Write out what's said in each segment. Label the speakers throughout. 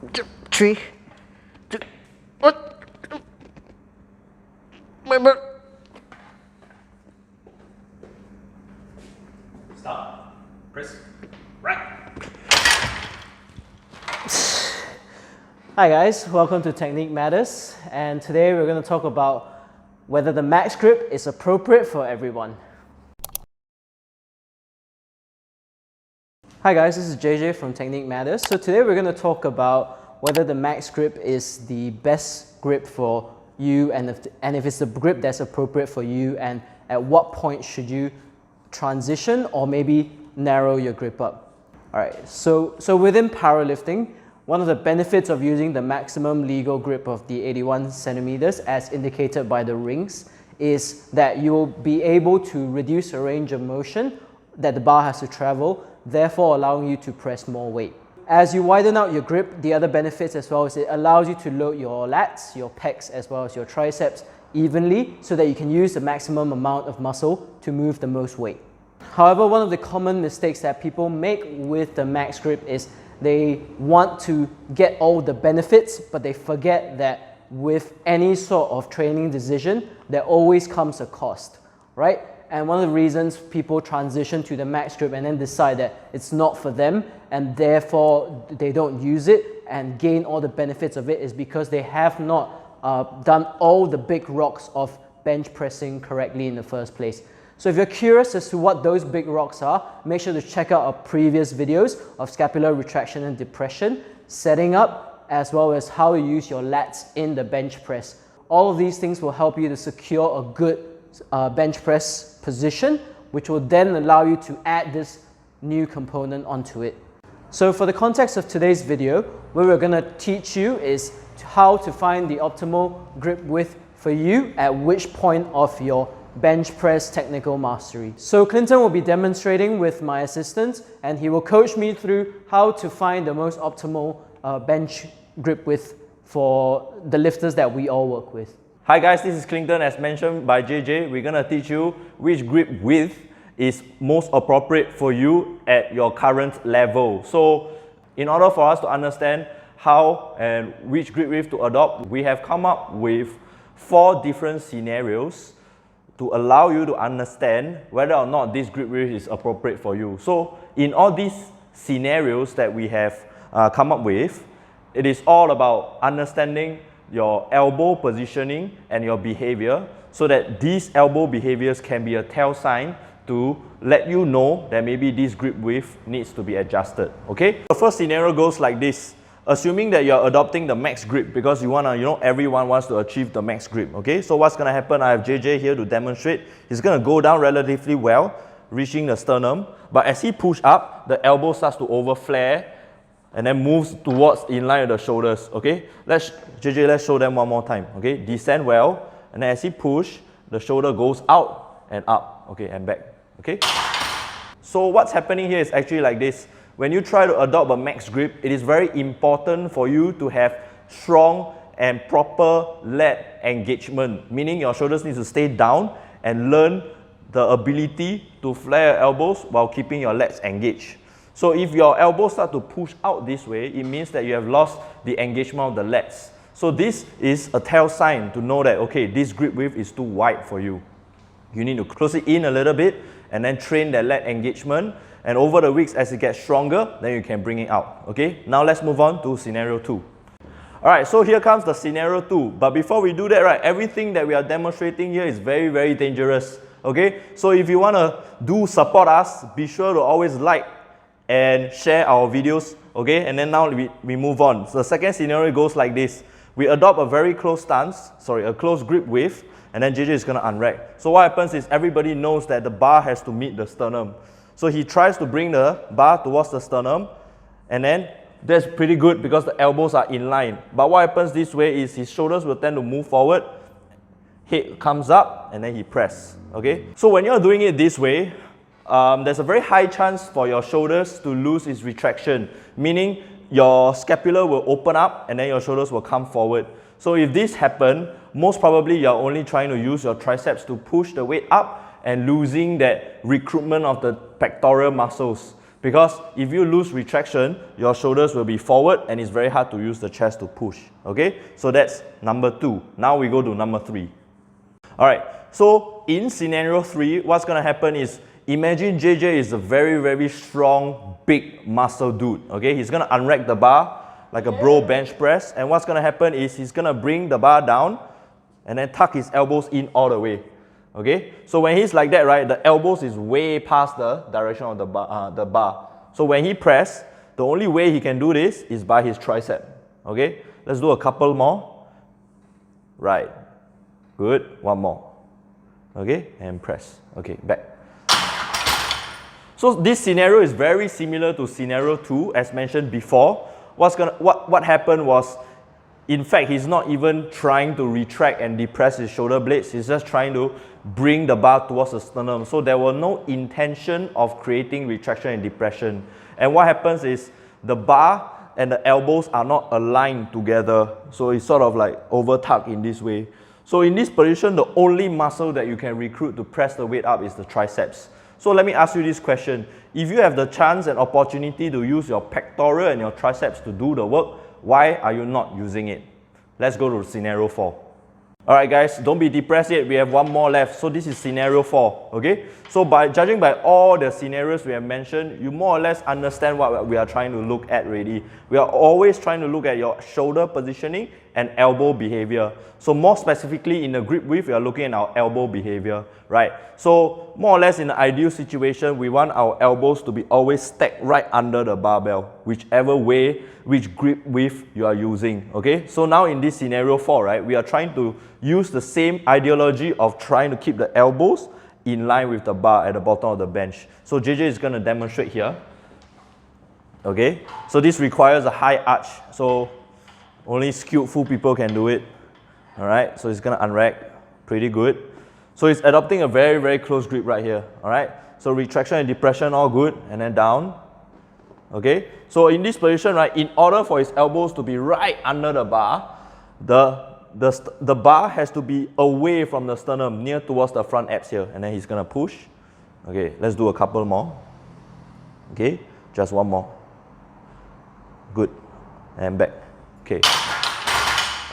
Speaker 1: 3, 2, 1. My butt.
Speaker 2: Stop. Press. Right.
Speaker 1: Hi guys, welcome to Technique Matters, and today we're going to talk about whether the max grip is appropriate for everyone. Hi guys, this is JJ from Technique Matters. So today we're going to talk about whether the max grip is the best grip for you and if it's the grip that's appropriate for you, and at what point should you transition or maybe narrow your grip up. Alright, so within powerlifting, one of the benefits of using the maximum legal grip of the 81 centimeters as indicated by the rings is that you'll be able to reduce the range of motion that the bar has to travel, therefore allowing you to press more weight. As you widen out your grip, the other benefits as well is it allows you to load your lats, your pecs as well as your triceps evenly so that you can use the maximum amount of muscle to move the most weight. However, one of the common mistakes that people make with the max grip is they want to get all the benefits, but they forget that with any sort of training decision, there always comes a cost, right? And one of the reasons people transition to the max grip and then decide that it's not for them and therefore they don't use it and gain all the benefits of it is because they have not done all the big rocks of bench pressing correctly in the first place. So if you're curious as to what those big rocks are, make sure to check out our previous videos of scapular retraction and depression, setting up, as well as how you use your lats in the bench press. All of these things will help you to secure a good bench press position, which will then allow you to add this new component onto it. So for the context of today's video, what we're going to teach you is how to find the optimal grip width for you at which point of your bench press technical mastery. So Clinton will be demonstrating with my assistant and he will coach me through how to find the most optimal bench grip width for the lifters that we all work with.
Speaker 2: Hi guys, this is Clinton. As mentioned by JJ, we're going to teach you which grip width is most appropriate for you at your current level. So in order for us to understand how and which grip width to adopt, we have come up with 4 different scenarios to allow you to understand whether or not this grip width is appropriate for you. So in all these scenarios that we have come up with, it is all about understanding your elbow positioning and your behavior so that these elbow behaviors can be a tell sign to let you know that maybe this grip width needs to be adjusted. Okay? The first scenario goes like this. Assuming that you're adopting the max grip because you want to, everyone wants to achieve the max grip. Okay? So what's going to happen? I have JJ here to demonstrate. He's going to go down relatively well, reaching the sternum. But as he pushes up, the elbow starts to over flare and then moves towards in line with the shoulders. Okay? Let's show them one more time. Okay? Descend well, and then as he push, the shoulder goes out and up. Okay? And back. Okay? So what's happening here is actually like this. When you try to adopt a max grip, it is very important for you to have strong and proper lat engagement, meaning your shoulders need to stay down and learn the ability to flare your elbows while keeping your lats engaged. So if your elbows start to push out this way, it means that you have lost the engagement of the lats. So this is a tell sign to know that, okay, this grip width is too wide for you. You need to close it in a little bit and then train that lat engagement. And over the weeks, as it gets stronger, then you can bring it out. Okay? Now let's move on to scenario 2. Alright, so here comes the scenario 2. But before we do that, right, everything that we are demonstrating here is very, very dangerous. Okay? So if you want to support us, be sure to always like and share our videos. Okay? And then now we move on. So the second scenario goes like this. We adopt a very close stance, a close grip width, and then JJ is going to unrack. So what happens is everybody knows that the bar has to meet the sternum. So he tries to bring the bar towards the sternum, and then that's pretty good because the elbows are in line. But what happens this way is his shoulders will tend to move forward, head comes up, and then he presses. Okay? So when you're doing it this way, there's a very high chance for your shoulders to lose its retraction, meaning your scapula will open up and then your shoulders will come forward. So if this happens, most probably you're only trying to use your triceps to push the weight up and losing that recruitment of the pectoral muscles. Because if you lose retraction, your shoulders will be forward and it's very hard to use the chest to push. Okay, so that's number 2. Now we go to number 3. All right, so in scenario 3, what's going to happen is, imagine JJ is a very, very strong, big muscle dude. Okay, he's going to unrack the bar like a bro bench press, and what's going to happen is he's going to bring the bar down and then tuck his elbows in all the way. Okay, so when he's like that, right, the elbows is way past the direction of the bar. So when he press, the only way he can do this is by his tricep. Okay, let's do a couple more. Right, good, one more. Okay, and press. Okay, back. So this scenario is very similar to scenario 2 as mentioned before. What happened was, in fact, he's not even trying to retract and depress his shoulder blades. He's just trying to bring the bar towards the sternum. So there was no intention of creating retraction and depression. And what happens is the bar and the elbows are not aligned together. So it's sort of like over tucked in this way. So in this position, the only muscle that you can recruit to press the weight up is the triceps. So let me ask you this question. If you have the chance and opportunity to use your pectoral and your triceps to do the work, why are you not using it? Let's go to scenario 4. Alright guys, don't be depressed yet, we have one more left. So this is scenario 4, okay? So by judging by all the scenarios we have mentioned, you more or less understand what we are trying to look at already. We are always trying to look at your shoulder positioning and elbow behavior. So more specifically in the grip width, we are looking at our elbow behavior, right? So more or less in the ideal situation, we want our elbows to be always stacked right under the barbell, whichever way, which grip width you are using, okay? So now in this scenario 4, right, we are trying to use the same ideology of trying to keep the elbows in line with the bar at the bottom of the bench. So JJ is going to demonstrate here. Okay, so this requires a high arch. So only skillful people can do it. Alright, so he's going to unrack. Pretty good. So he's adopting a very, very close grip right here. Alright, so retraction and depression all good. And then down. Okay, so in this position, right, in order for his elbows to be right under the bar, the bar has to be away from the sternum, near towards the front abs here. And then he's going to push. Okay, let's do a couple more. Okay, just one more. Good. And back. Okay.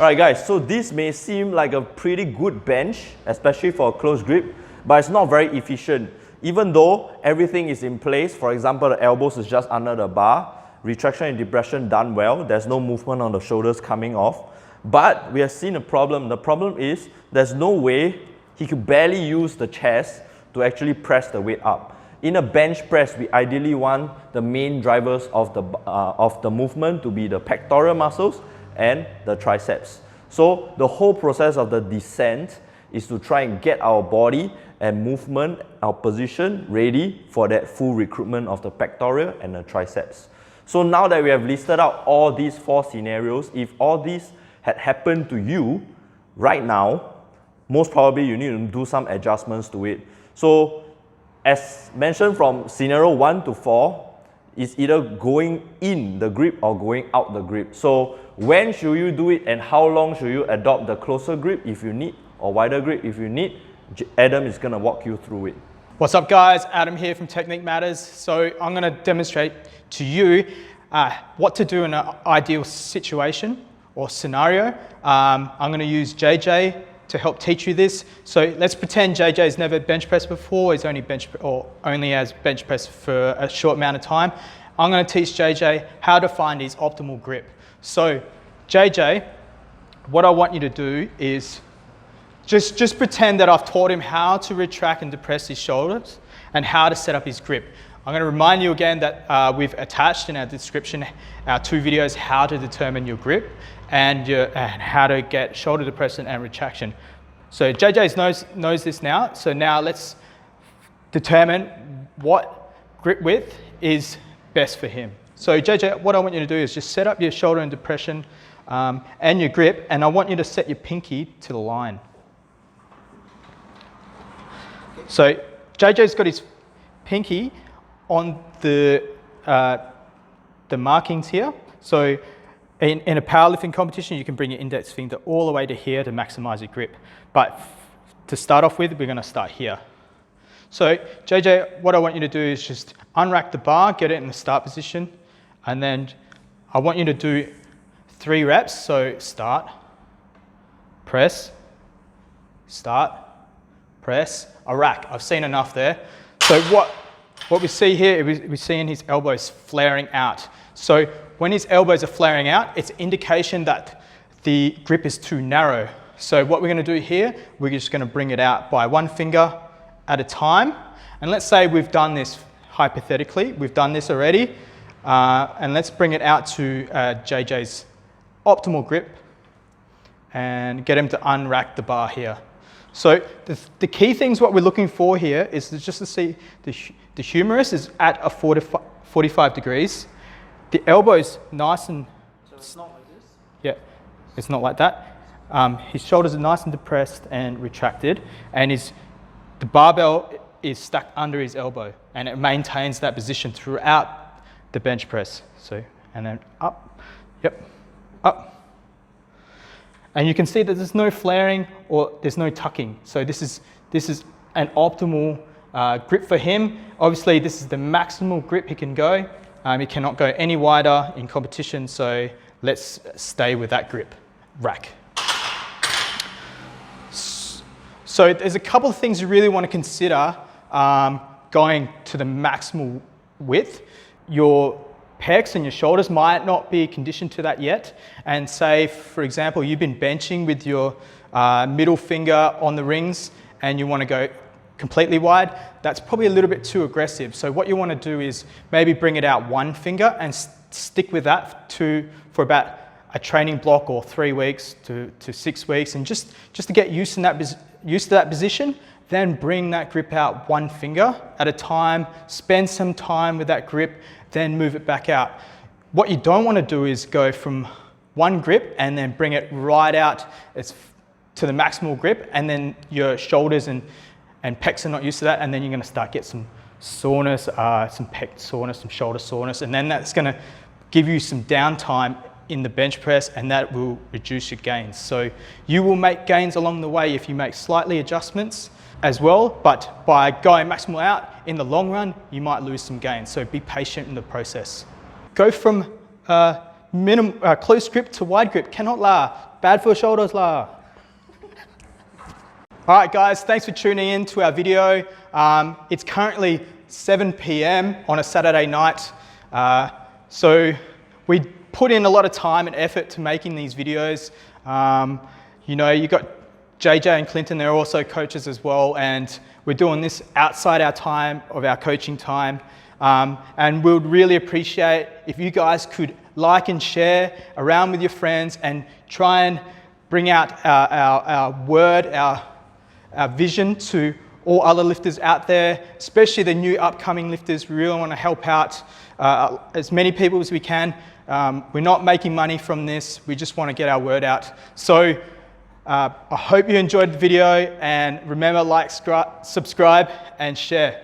Speaker 2: Alright guys, so this may seem like a pretty good bench, especially for a close grip, but it's not very efficient. Even though everything is in place, for example, the elbows is just under the bar, retraction and depression done well, there's no movement on the shoulders coming off. But we have seen a problem. The problem is there's no way he could barely use the chest to actually press the weight up. In a bench press, we ideally want the main drivers of the movement to be the pectoral muscles and the triceps. So the whole process of the descent is to try and get our body and movement, our position ready for that full recruitment of the pectoral and the triceps. So now that we have listed out all these 4 scenarios, if all these had happened to you right now, most probably you need to do some adjustments to it. So as mentioned from scenario 1 to 4, it's either going in the grip or going out the grip. So when should you do it and how long should you adopt the closer grip if you need or wider grip if you need? Adam is going to walk you through it.
Speaker 3: What's up guys, Adam here from Technique Matters. So I'm going to demonstrate to you what to do in an ideal situation or scenario. I'm going to use JJ to help teach you this. So let's pretend JJ's never bench pressed before. He's only only has bench pressed for a short amount of time. I'm going to teach JJ how to find his optimal grip. So JJ, what I want you to do is just pretend that I've taught him how to retract and depress his shoulders and how to set up his grip. I'm going to remind you again that we've attached in our description our 2 videos, how to determine your grip and how to get shoulder depression and retraction. So JJ knows this now. So now let's determine what grip width is best for him. So JJ, what I want you to do is just set up your shoulder and depression and your grip, and I want you to set your pinky to the line. So JJ's got his pinky on the markings here. So in a powerlifting competition, you can bring your index finger all the way to here to maximize your grip. But to start off with, we're going to start here. So JJ, what I want you to do is just unrack the bar, get it in the start position, and then I want you to do 3 reps. So start, press, start, press, a rack. I've seen enough there. So what we see here, we're seeing his elbows flaring out. So when his elbows are flaring out, it's an indication that the grip is too narrow. So what we're going to do here, we're just going to bring it out by 1 finger at a time. And let's say we've done this, hypothetically, we've done this already. And let's bring it out to JJ's optimal grip and get him to unrack the bar here. So the key things what we're looking for here is just to see the humerus is at a 45 degrees. The elbow's nice and...
Speaker 1: So it's not like this?
Speaker 3: Yeah, it's not like that. His shoulders are nice and depressed and retracted, and the barbell is stuck under his elbow, and it maintains that position throughout the bench press. So, and then up, yep, up. And you can see that there's no flaring or there's no tucking. So this is an optimal grip for him. Obviously, this is the maximal grip he can go. He cannot go any wider in competition, so let's stay with that grip. Rack. So there's a couple of things you really want to consider going to the maximal width. Your pecs and your shoulders might not be conditioned to that yet. And say, for example, you've been benching with your middle finger on the rings and you want to go completely wide. That's probably a little bit too aggressive. So what you want to do is maybe bring it out 1 finger and stick with that for about a training block or 3 weeks to 6 weeks, and just to get used to that position. Then bring that grip out 1 finger at a time, spend some time with that grip, then move it back out. What you don't want to do is go from 1 grip and then bring it right out to the maximal grip, and then your shoulders and pecs are not used to that, and then you're going to start get some soreness, some pec soreness, some shoulder soreness, and then that's going to give you some downtime in the bench press, and that will reduce your gains. So you will make gains along the way if you make slightly adjustments as well, but by going maximal out, in the long run, you might lose some gains. So be patient in the process. Go from close grip to wide grip. Cannot la. Bad for shoulders la. All right, guys, thanks for tuning in to our video. It's currently 7 p.m. on a Saturday night. So we put in a lot of time and effort to making these videos. You know, you got JJ and Clinton, they're also coaches as well, and we're doing this outside our time of our coaching time. And we would really appreciate if you guys could like and share around with your friends and try and bring out our word, our vision to all other lifters out there, especially the new upcoming lifters. We really want to help out as many people as we can. We're not making money from this. We just want to get our word out. So I hope you enjoyed the video, and remember, like, subscribe and share.